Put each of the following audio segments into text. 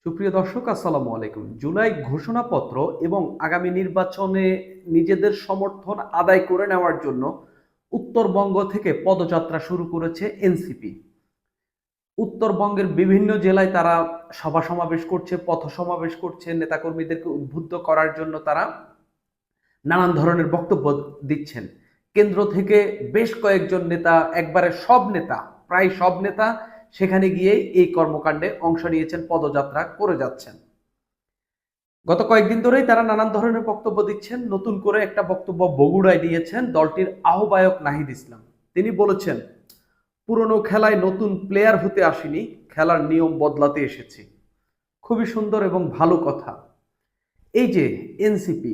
সুপ্রিয় দর্শক, আসসালামু আলাইকুম। জুলাই ঘোষণাপত্র এবং আগামী নির্বাচনে নিজেদের সমর্থন আদায় করে নেওয়ার জন্য উত্তরবঙ্গ থেকে পদযাত্রা শুরু করেছে এনসিপি। উত্তরবঙ্গের বিভিন্ন জেলায় তারা সভা সমাবেশ করছে, পথ সমাবেশ করছে, নেতাকর্মীদেরকে উদ্বুদ্ধ করার জন্য তারা নানান ধরনের বক্তব্য দিচ্ছেন। কেন্দ্র থেকে বেশ কয়েকজন নেতা, একবারে সব নেতা, প্রায় সব নেতা সেখানে গিয়ে এই কর্মকাণ্ডে অংশ নিয়েছেন, পদযাত্রা করে যাচ্ছেন। গত কয়েকদিন ধরেই তারা নানান ধরনের বক্তব্য দিচ্ছেন। নতুন করে একটা বক্তব্য বগুড়ায় দিয়েছেন দলটির আহ্বায়ক নাহিদ ইসলাম। তিনি বলেছেন, পুরনো খেলায় নতুন প্লেয়ার হতে আসিনি, খেলার নিয়ম বদলাতে এসেছি। খুবই সুন্দর এবং ভালো কথা। এই যে এনসিপি,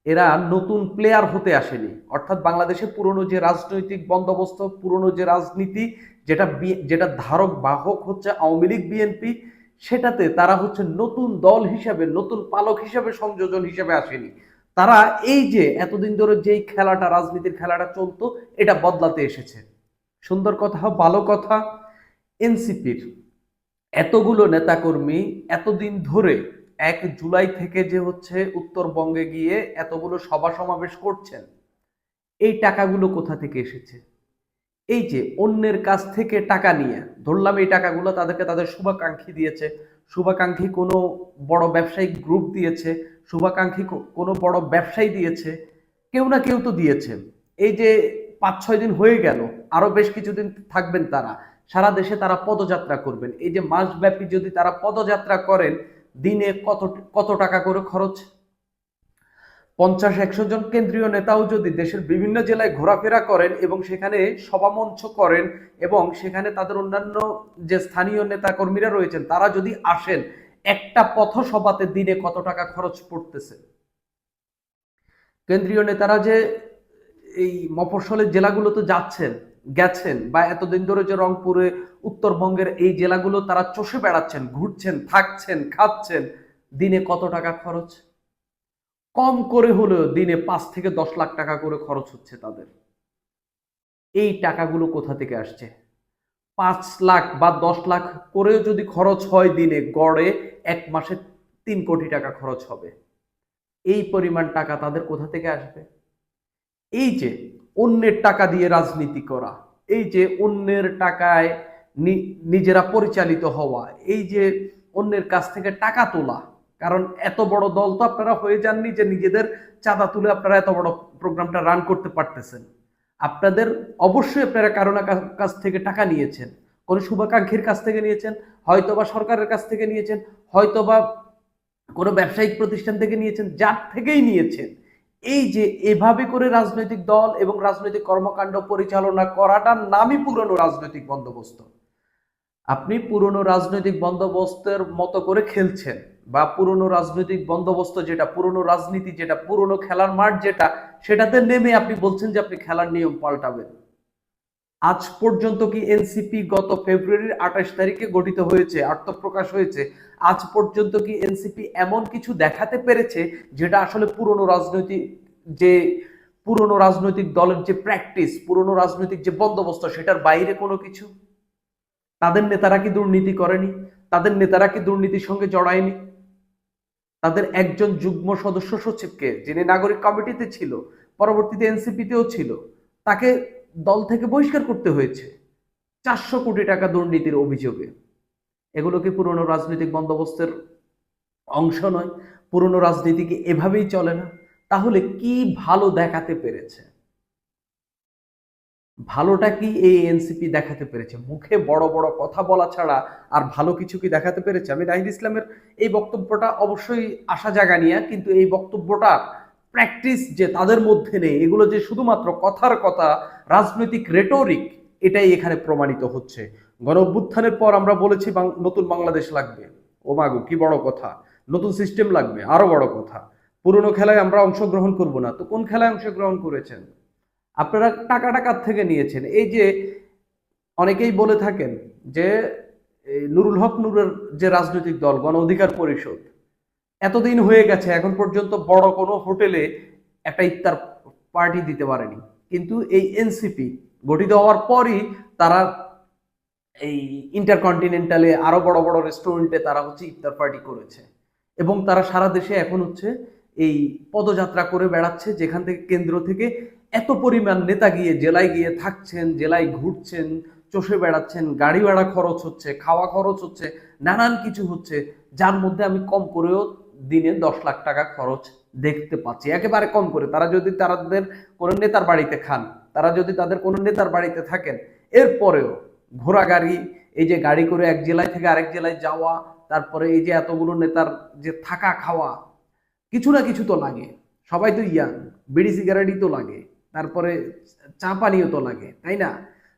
এরা নতুন প্লেয়ার হতে আসেনি, অর্থাৎ বাংলাদেশে পুরনো যে রাজনৈতিক বন্দোবস্ত, পুরনো যে রাজনীতি, যেটা ধারক বাহক হচ্ছে আওয়ামী লীগ বিএনপি, সেটাতে তারা হচ্ছে নতুন দল হিসাবে, নতুন পালক হিসাবে, সংযোজন হিসাবে আসেনি। তারা এই যে এতদিন ধরে যেই খেলাটা, রাজনীতির খেলাটা চলতো, এটা বদলাতে এসেছে। সুন্দর কথা, ভালো কথা। এনসিপির এতগুলো নেতাকর্মী এতদিন ধরে 1 জুলাই থেকে যে হচ্ছে উত্তরবঙ্গে গিয়ে এতগুলো সভা সমাবেশ করছেন, এই টাকাগুলো কোথা থেকে এসেছে? এই যে অন্যের কাছ থেকে টাকা নিয়ে, ধরলাম এই টাকাগুলো তাদেরকে তাদের শুভাকাঙ্ক্ষী দিয়েছে, শুভাকাঙ্ক্ষী কোনো বড় ব্যবসায়িক গ্রুপ দিয়েছে, শুভাকাঙ্ক্ষী কোনো বড় ব্যবসায়ী দিয়েছে, কেউ না কেউ তো দিয়েছে। এই যে 5-6 দিন হয়ে গেল, আরো বেশ কিছুদিন থাকবেন তারা, সারা দেশে তারা পদযাত্রা করবেন। এই যে মাসব্যাপী যদি তারা পদযাত্রা করেন, দিনে কত কত টাকা করে খরচ? 50-100 জন কেন্দ্রীয় নেতাও যদি দেশের বিভিন্ন জেলায় ঘোরাফেরা করেন এবং সেখানে সভামঞ্চ করেন এবং সেখানে তাদের অন্যান্য যে স্থানীয় নেতা কর্মীরা রয়েছেন তারা যদি আসেন, একটা পথসভাতে দিনে কত টাকা খরচ পড়তেছে? কেন্দ্রীয় নেতারা যে এই মফস্বলের জেলাগুলোতে গেছেন, বা এতদিন ধরে যে রংপুরে, উত্তরবঙ্গের এই জেলাগুলো তারা চষে বেড়াচ্ছেন, ঘুরছেন, থাকছেন, খাচ্ছেন, দিনে কত টাকা খরচ? কম করে হলেও দিনে 5 থেকে 10 লাখ টাকা করে খরচ হচ্ছে তাদের। এই টাকাগুলো কোথা থেকে আসছে? 5 লাখ বা 10 লাখ করেও যদি খরচ হয় দিনে, গড়ে 1 মাসে 3 কোটি টাকা খরচ হবে। এই পরিমাণ টাকা তাদের কোথা থেকে আসবে? এই যে অন্যের টাকা দিয়ে রাজনীতি করা, এই যে অন্যের টাকায় নিজেরা পরিচালিত হওয়া, এই যে অন্যের কাছ থেকে টাকা তোলা, কারণ এত বড় দল তো আপনারা হয়ে যাননি যে নিজেদের চাঁদা তুলে আপনারা এত বড় প্রোগ্রামটা রান করতে পারতেছেন। আপনাদের অবশ্যই আপনারা কারো না কাছ থেকে টাকা নিয়েছেন, কোন শুভাকাঙ্ক্ষীর কাছ থেকে নিয়েছেন, হয়তোবা সরকারের কাছ থেকে নিয়েছেন, হয়তোবা কোনো ব্যবসায়িক প্রতিষ্ঠান থেকে নিয়েছেন, যার থেকেই নিয়েছেন। এই যে এভাবে করে রাজনৈতিক দল এবং রাজনৈতিক কর্মকাণ্ড পরিচালনা করাটার নামই পুরনো রাজনৈতিক বন্দোবস্ত। আপনি পুরনো রাজনৈতিক বন্দোবস্তের মতো করে খেলছেন, বা পুরনো রাজনৈতিক বন্দোবস্ত যেটা, পুরনো রাজনীতি যেটা, পুরনো খেলার মাঠ যেটা, সেটাতে নেমে আপনি বলছেন যে আপনি খেলার নিয়ম পাল্টাবেন। আজ পর্যন্ত কি এনসিপি গত ফেব্রুয়ারির 28 তারিখে গঠিত হয়েছে, আত্মপ্রকাশ হয়েছে, আজ পর্যন্ত কি এনসিপি এমন কিছু দেখাতে পেরেছে যেটা আসলে যে পুরনো রাজনৈতিক দলের যে প্র্যাকটিস, পুরনো রাজনৈতিক যে বন্দোবস্ত, সেটার বাইরে কোনো কিছু? তাদের নেতারা কি দুর্নীতি করেনি? তাদের নেতারা কি দুর্নীতির সঙ্গে জড়ায়নি? তাদের একজন যুগ্ম সদস্য সচিবকে, যিনি নাগরিক কমিটিতে ছিল, পরবর্তীতে এনসিপিতেও ছিল, তাকে দল থেকে বহিষ্কার করতে হয়েছে 400 কোটি টাকা দুর্নীতির অভিযোগে। এগুলো কি পুরনো রাজনৈতিক বন্দোবস্তের অংশ নয়? পুরনো রাজনীতি কি এভাবেই চলে না? তাহলে কি ভালো দেখাতে পেরেছে? ভালোটা কি এই এনসিপি দেখাতে পেরেছে? মুখে বড় বড় কথা বলা ছাড়া আর ভালো কিছু কি দেখাতে পেরেছে? আমি নাহিদ ইসলামের এই বক্তব্যটা অবশ্যই আশা জাগানিয়া, কিন্তু এই বক্তব্যটা প্র্যাকটিস যে তাদের মধ্যে নেই, এগুলো যে শুধুমাত্র কথার কথা, রাজনৈতিক রেটরিক, এটাই এখানে প্রমাণিত হচ্ছে। গণ অভ্যুত্থানের পর আমরা বলেছি নতুন বাংলাদেশ লাগবে, ও মাগো কি বড় কথা! নতুন সিস্টেম লাগবে, আরো বড় কথা। পুরনো খেলায় আমরা অংশগ্রহণ করব না, তো কোন খেলায় অংশগ্রহণ করেছেন? আপনারা টাকাটা কার থেকে নিয়েছেন? এই যে অনেকেই বলে থাকেন যে নুরুল হক নূরের যে রাজনৈতিক দল গণ অধিকার পরিষদ, এতদিন হয়ে গেছে, এখন পর্যন্ত বড় কোনো হোটেলে একটা ইফতার পার্টি দিতে পারেনি। কিন্তু এই এনসিপি গঠিত হওয়ার পরই তারা এই ইন্টারকন্টিনেন্টালে আরো বড় বড় রেস্টুরেন্টে তারা হচ্ছে ইফতার পার্টি করেছে, এবং তারা সারা দেশে এখন হচ্ছে এই পদযাত্রা করে বেড়াচ্ছে, যেখান থেকে কেন্দ্র থেকে এত পরিমাণ নেতা গিয়ে জেলায় গিয়ে থাকছেন, জেলায় ঘুরছেন, চষে বেড়াচ্ছেন, গাড়ি ভাড়া খরচ হচ্ছে, খাওয়া খরচ হচ্ছে, নানান কিছু হচ্ছে, যার মধ্যে আমি কম করেও দিনে 10 লাখ টাকা খরচ দেখতে পাচ্ছি, একেবারে কম করে। তারা যদি তাদের কোনো নেতার বাড়িতে খান, তারা যদি তাদের কোনো নেতার বাড়িতে থাকেন, এরপরেও ঘোড়া গাড়ি, এই যে গাড়ি করে এক জেলায় থেকে আরেক জেলায় যাওয়া, তারপরে এই যে এতগুলো নেতার যে থাকা খাওয়া, কিছু না কিছু তো লাগে। সবাই তো ইয়াং, বিড়ি সিগারেটই তো লাগে, তারপরে চা পানিও তো লাগে, তাই না?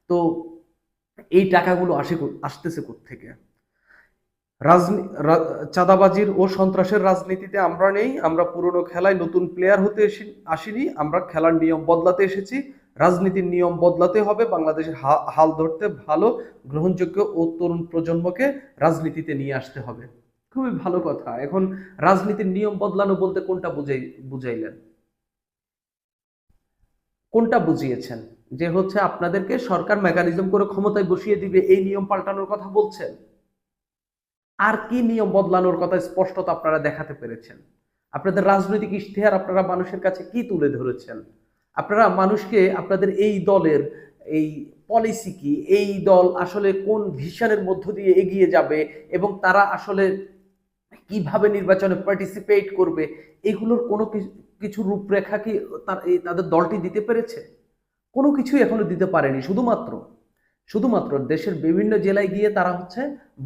তো এই টাকাগুলো আসতেছে কোত্থেকে? চাঁদাবাজির ও সন্ত্রাসের রাজনীতিতে আমরা নেই, আমরা পুরনো খেলায় নতুন প্লেয়ার হতে আসিনি, আমরা খেলার নিয়ম বদলাতে এসেছি। রাজনীতির নিয়ম বদলাতে হবে, বাংলাদেশের হাল ধরতে ভালো, গ্রহণযোগ্য ও তরুণ প্রজন্মকে রাজনীতিতে নিয়ে আসতে হবে। খুবই ভালো কথা। এখন রাজনীতির নিয়ম বদলানো বলতে কোনটা বুঝাইলেন? কোনটা বুঝিয়েছেন? যে হচ্ছে আপনাদেরকে সরকার মেকানিজম করে ক্ষমতায় বসিয়ে দিবে, এই নিয়ম পাল্টানোর কথা বলছেন? আর কি নিয়ম বদলানোর কথা স্পষ্টত আপনারা দেখাতে পেরেছেন? আপনাদের রাজনৈতিক ইশতেহার আপনারা মানুষের কাছে কি তুলে ধরেছেন? আপনারা মানুষকে আপনাদের এই দলের এই পলিসি কি, এই দল আসলে কোন ভিশনের মধ্য দিয়ে এগিয়ে যাবে, এবং তারা আসলে কিভাবে নির্বাচনে পার্টিসিপেট করবে, এগুলোর কোনো কিছু রূপরেখা কি তাদের দলটি দিতে পেরেছে? কোনো কিছুই এখনো দিতে পারেনি। শুধুমাত্র শুধুমাত্র দেশের বিভিন্ন জেলায় গিয়ে তারা হচ্ছে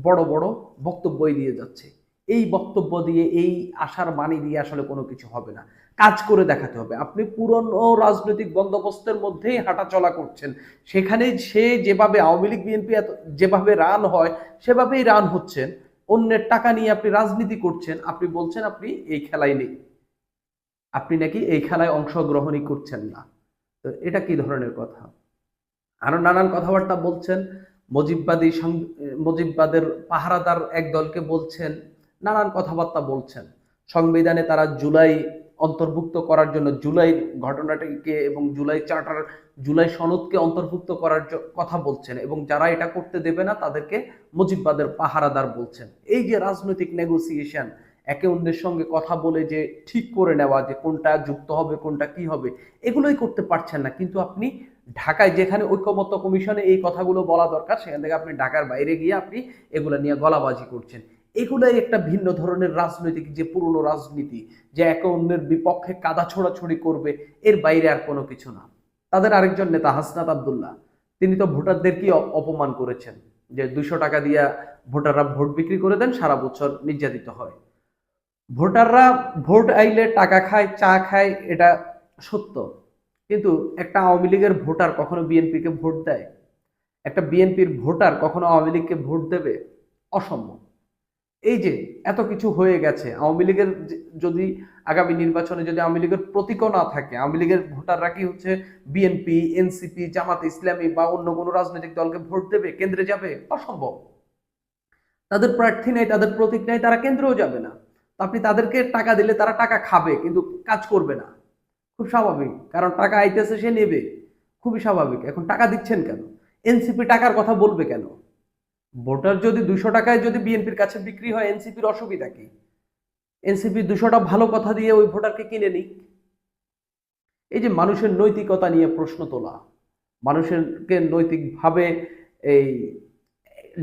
বড় বড় বক্তব্যই দিয়ে যাচ্ছে। এই বক্তব্য দিয়ে, এই আশার বাণী দিয়ে আসলে কোনো কিছু হবে না। কাজ করে দেখাতে হবে। আপনি পুরনো রাজনৈতিক বন্দোবস্তের মধ্যেই হাঁটাচলা করছেন, সেখানে সে যেভাবে আওয়ামী লীগ বিএনপি যেভাবে রান হয় সেভাবেই রান হচ্ছেন। অন্যের টাকা নিয়ে আপনি রাজনীতি করছেন, আপনি বলছেন আপনি এই খেলায় নেই, আপনি নাকি এই খেলায় অংশগ্রহণই করছেন না। তো এটা কি ধরনের কথা? আরো নানান কথাবার্তা বলছেন। মুজিববাদের পাহারাদার এক দলকে বলছেন, নানান কথাবার্তা বলছেন। সংবিধানে তারা জুলাই অন্তর্ভুক্ত করার জন্য, জুলাই ঘটনাটিকে এবং জুলাই চার্টার, জুলাই সনদকে অন্তর্ভুক্ত করার কথা বলছেন, এবং যারা এটা করতে দেবে না তাদেরকে মুজিববাদের পাহারাদার বলছেন। এই যে রাজনৈতিক নেগোসিয়েশন, একে অন্যের সঙ্গে কথা বলে যে ঠিক করে নেওয়া যে কোনটা যুক্ত হবে কোনটা কি হবে, এগুলোই করতে পারছেন না। কিন্তু আপনি ঢাকায়, যেখানে ঐকমত্য কমিশনে এই কথাগুলো বলা দরকার, সেখান থেকে আপনি ঢাকার বাইরে গিয়ে আপনি এগুলো নিয়ে গলাবাজি করছেন। এগুলাই একটা ভিন্ন ধরনের রাজনৈতিক, যে পুরনো রাজনীতি, যে একে অন্যের বিপক্ষে কাদা ছোড়াছড়ি করবে, এর বাইরে আর কোনো কিছু না। তাদের আরেকজন নেতা হাসনাত আব্দুল্লাহ, তিনি তো ভোটারদেরকে অপমান করেছেন, যে 200 টাকা দিয়ে ভোটাররা ভোট বিক্রি করে দেন, সারা বছর নির্যাতিত হয়। ভোটাররা ভোট আইলে টাকা খায়, চা খায়, এটা সত্য। কিন্তু একটা আওয়ামী লীগের ভোটার কখনো বিএনপিকে ভোট দেয়? একটা বিএনপির ভোটার কখনো আওয়ামী লীগকে ভোট দেবে? অসম্ভব। এই যে এত কিছু হয়ে গেছে, আওয়ামী লীগের যদি আগামী নির্বাচনে যদি আওয়ামী লীগের প্রতীকও না থাকে, আওয়ামী লীগের ভোটাররা কি হচ্ছে বিএনপি, এনসিপি, জামাত ইসলামী বা অন্য কোনো রাজনৈতিক দলকে ভোট দেবে, কেন্দ্রে যাবে? অসম্ভব। তাদের প্রার্থী নেই, তাদের প্রতীক নেই, তারা কেন্দ্রেও যাবে না। আপনি তাদেরকে টাকা দিলে তারা টাকা খাবে, কিন্তু কাজ করবে না। খুব স্বাভাবিক, কারণ টাকা আইতেছে, সে নেবে। খুবই স্বাভাবিক। এখন টাকা দিচ্ছেন কেন? এনসিপি টাকার কথা বলবে কেন? ভোটার যদি 200 টাকায় যদি বিএনপির কাছে বিক্রি হয়, এনসিপির অসুবিধা কি? এনসিপি 200টা ভালো কথা দিয়ে ওই ভোটারকে কিনে নিক। এই যে মানুষের নৈতিকতা নিয়ে প্রশ্ন তোলা, মানুষেরকে নৈতিকভাবে এই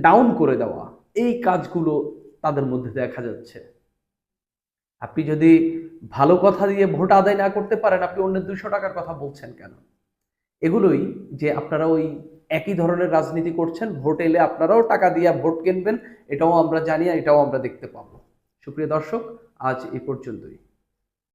ডাউন করে দেওয়া, এই কাজগুলো তাদের মধ্যে দেখা যাচ্ছে। আপনি যদি ভালো কথা দিয়ে ভোট আদায় না করতে পারেন, আপনি অন্যের 200 টাকার কথা বলছেন কেন? এগুলোই যে আপনারা ওই একই ধরনের রাজনীতি করছেন, ভোট এলে আপনারাও টাকা দিয়ে ভোট কিনবেন, এটাও আমরা জানি, এটাও আমরা দেখতে পাবো। সুপ্রিয় দর্শক, আজ এই পর্যন্তই।